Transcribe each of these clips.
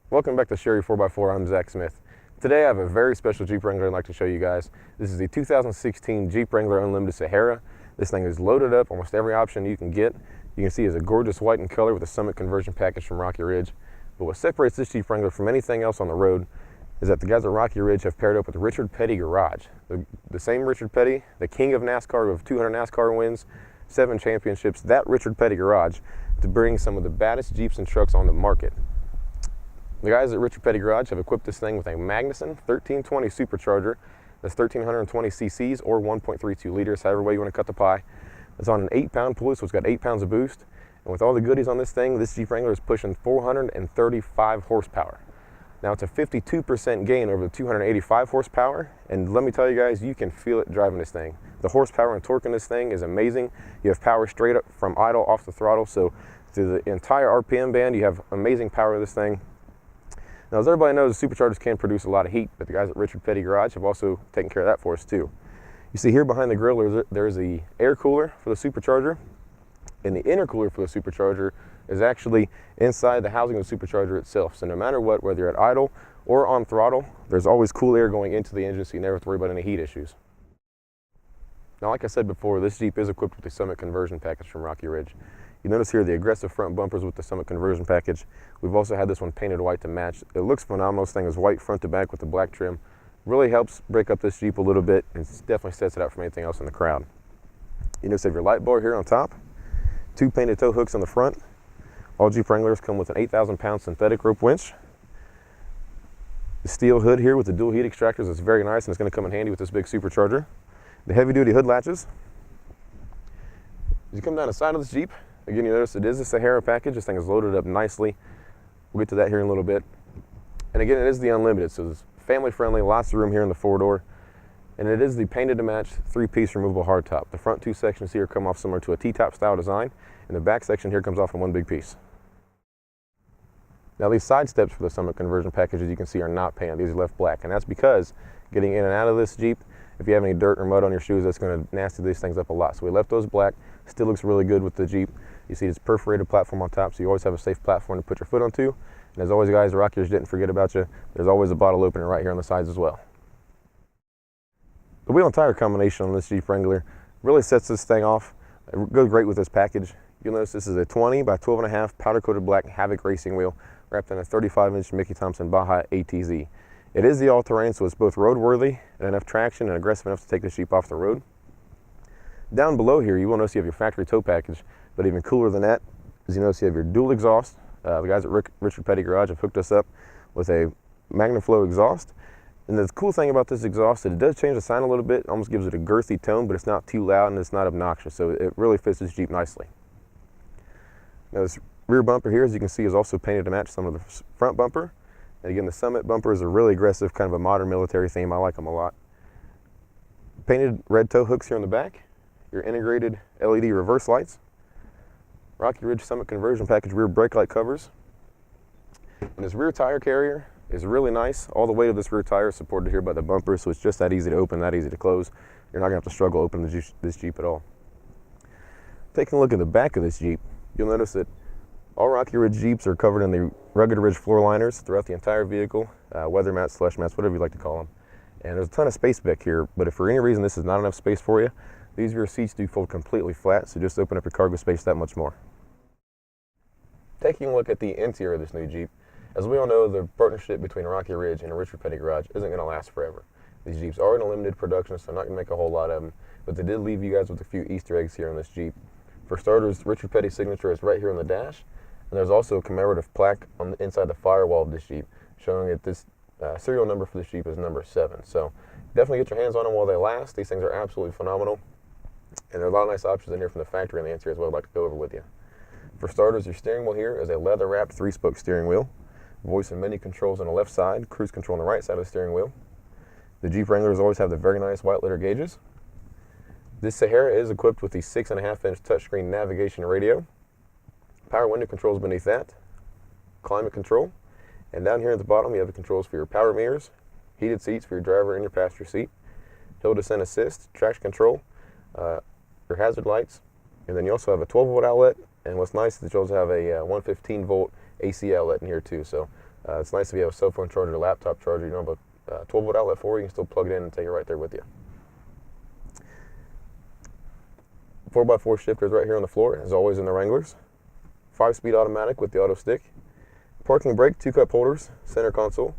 Welcome back to Sherry4x4. I'm Zac Smith. Today I have a very special Jeep Wrangler I'd like to show you guys. This is the 2016 Jeep Wrangler Unlimited Sahara. This thing is loaded up, almost every option you can get. You can see it's a gorgeous white in color with a Summit conversion package from Rocky Ridge. But what separates this Jeep Wrangler from anything else on the road is that the guys at Rocky Ridge have paired up with Richard Petty Garage. The same Richard Petty, the king of NASCAR with 200 NASCAR wins, 7 championships, that Richard Petty Garage, to bring some of the baddest Jeeps and trucks on the market. The guys at Richard Petty Garage have equipped this thing with a Magnuson 1320 Supercharger. That's 1,320 cc's or 1.32 liters, however way you want to cut the pie. It's on an 8-pound pulley, so it's got 8 pounds of boost. And with all the goodies on this thing, this Jeep Wrangler is pushing 435 horsepower. Now it's a 52% gain over the 285 horsepower, and let me tell you guys, you can feel it driving this thing. The horsepower and torque in this thing is amazing. You have power straight up from idle off the throttle, so through the entire RPM band, you have amazing power of this thing. Now, as everybody knows, Superchargers can produce a lot of heat, but the guys at Richard Petty Garage have also taken care of that for us too. You see here behind the grill, there's the air cooler for the Supercharger, and the intercooler for the Supercharger is actually inside the housing of the Supercharger itself. So no matter what, whether you're at idle or on throttle, there's always cool air going into the engine, so you never have to worry about any heat issues. Now, like I said before, this Jeep is equipped with the Summit conversion package from Rocky Ridge. You notice here the aggressive front bumpers with the Summit conversion package. We've also had this one painted white to match. It looks phenomenal. This thing is white front to back with the black trim. Really helps break up this Jeep a little bit, and definitely sets it out from anything else in the crowd. You notice you have your light bar here on top, 2 painted tow hooks on the front. All Jeep Wranglers come with an 8,000-pound synthetic rope winch. The steel hood here with the dual heat extractors is very nice, and it's going to come in handy with this big Supercharger. The heavy-duty hood latches. As you come down the side of this Jeep, again, you notice it is a Sahara package. This thing is loaded up nicely. We'll get to that here in a little bit. And again, it is the Unlimited, so it's family friendly, lots of room here in the 4-door. And it is the painted to match 3-piece removable hardtop. The front 2 sections here come off similar to a T-top style design, and the back section here comes off in one big piece. Now, these side steps for the Summit conversion package, as you can see, are not painted. These are left black, and that's because getting in and out of this Jeep, if you have any dirt or mud on your shoes, that's going to nasty these things up a lot. So we left those black. Still looks really good with the Jeep. You see this perforated platform on top, so you always have a safe platform to put your foot onto. And as always, guys, the Rocky Ridge didn't forget about you. There's always a bottle opener right here on the sides as well. The wheel and tire combination on this Jeep Wrangler really sets this thing off. It goes great with this package. You'll notice this is a 20 by 12.5 powder-coated black Havoc racing wheel wrapped in a 35-inch Mickey Thompson Baja ATZ. It is the all-terrain, so it's both roadworthy and enough traction and aggressive enough to take this Jeep off the road. Down below here, you will notice you have your factory tow package, but even cooler than that is you notice you have your dual exhaust. The guys at Richard Petty Garage have hooked us up with a Magnaflow exhaust. And the cool thing about this exhaust is it does change the sound a little bit. It almost gives it a girthy tone, but it's not too loud and it's not obnoxious, so it really fits this Jeep nicely. Now, this rear bumper here, as you can see, is also painted to match some of the front bumper. And again, the Summit bumpers are really aggressive, kind of a modern military theme. I like them a lot. Painted red tow hooks here on the back. Your integrated LED reverse lights. Rocky Ridge Summit conversion package rear brake light covers. And this rear tire carrier is really nice. All the weight of this rear tire is supported here by the bumper, so it's just that easy to open, that easy to close. You're not going to have to struggle opening this Jeep at all. Taking a look at the back of this Jeep, you'll notice that all Rocky Ridge Jeeps are covered in the Rugged Ridge floor liners throughout the entire vehicle, weather mats, slush mats, whatever you like to call them. And there's a ton of space back here, but if for any reason this is not enough space for you, these rear seats do fold completely flat, so just open up your cargo space that much more. Taking a look at the interior of this new Jeep, as we all know, the partnership between Rocky Ridge and Richard Petty Garage isn't going to last forever. These Jeeps are in a limited production, so I'm not going to make a whole lot of them, but they did leave you guys with a few Easter eggs here on this Jeep. For starters, Richard Petty's signature is right here on the dash, and there's also a commemorative plaque on the inside the firewall of this Jeep, showing that this serial number for this Jeep is number 7. So definitely get your hands on them while they last. These things are absolutely phenomenal. And there are a lot of nice options in here from the factory and the interior as well I'd like to go over with you. For starters, your steering wheel here is a leather-wrapped 3-spoke steering wheel. Voice and menu controls on the left side, cruise control on the right side of the steering wheel. The Jeep Wranglers always have the very nice white letter gauges. This Sahara is equipped with the 6.5-inch touchscreen navigation radio. Power window controls beneath that. Climate control. And down here at the bottom, you have the controls for your power mirrors, heated seats for your driver and your passenger seat, hill descent assist, traction control, your hazard lights, and then you also have a 12-volt outlet, and what's nice is that you also have a 115-volt AC outlet in here too, so It's nice if you have a cell phone charger or laptop charger. You don't have a 12-volt outlet for it, you can still plug it in and take it right there with you. 4x4 shifters right here on the floor, as always in the Wranglers. 5-speed automatic with the auto stick. Parking brake, 2 cup holders, center console.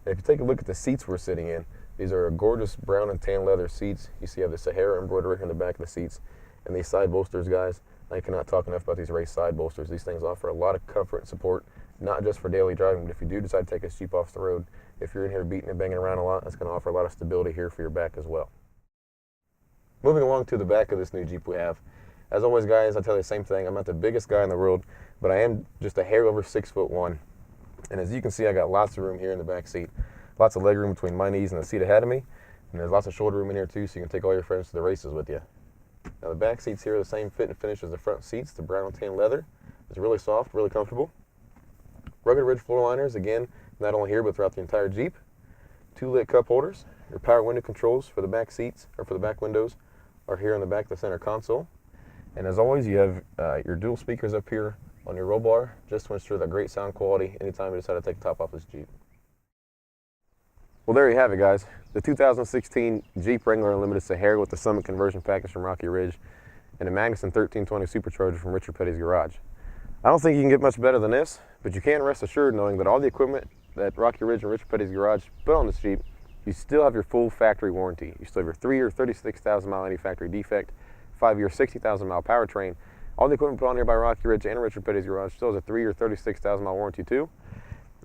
And if you take a look at the seats we're sitting in, these are gorgeous brown and tan leather seats. You see you have the Sahara embroidery in the back of the seats. And these side bolsters, guys, I cannot talk enough about these race side bolsters. These things offer a lot of comfort and support, not just for daily driving, but if you do decide to take this Jeep off the road, if you're in here beating and banging around a lot, that's going to offer a lot of stability here for your back as well. Moving along to the back of this new Jeep we have. As always, guys, I tell you the same thing. I'm not the biggest guy in the world, but I am just a hair over 6'1". And as you can see, I got lots of room here in the back seat. Lots of leg room between my knees and the seat ahead of me. And there's lots of shoulder room in here too, so you can take all your friends to the races with you. Now the back seats here are the same fit and finish as the front seats. The brown and tan leather. It's really soft, really comfortable. Rugged ridge floor liners, again, not only here but throughout the entire Jeep. 2 lit cup holders. Your power window controls for the back seats, or for the back windows, are here in the back of the center console. And as always, you have your dual speakers up here on your roll bar, just to ensure that great sound quality anytime you decide to take the top off this Jeep. Well, there you have it, guys. The 2016 Jeep Wrangler Unlimited Sahara with the Summit conversion package from Rocky Ridge and a Magnuson 1320 Supercharger from Richard Petty's garage. I don't think you can get much better than this, but you can rest assured knowing that all the equipment that Rocky Ridge and Richard Petty's garage put on this Jeep, you still have your full factory warranty. You still have your 3-year 36,000 mile any factory defect, 5-year 60,000 mile powertrain. All the equipment put on here by Rocky Ridge and Richard Petty's garage still has a 3-year 36,000 mile warranty too.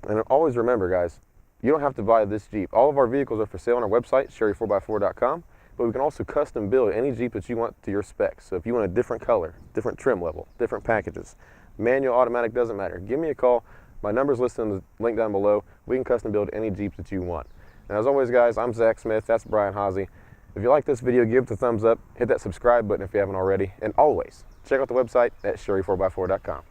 And always remember, guys, you don't have to buy this Jeep. All of our vehicles are for sale on our website, Sherry4x4.com, but we can also custom build any Jeep that you want to your specs. So if you want a different color, different trim level, different packages, manual, automatic, doesn't matter. Give me a call. My number's listed in the link down below. We can custom build any Jeep that you want. And as always, guys, I'm Zac Smith. That's Brian Hosey. If you like this video, give it a thumbs up. Hit that subscribe button if you haven't already. And always, check out the website at Sherry4x4.com.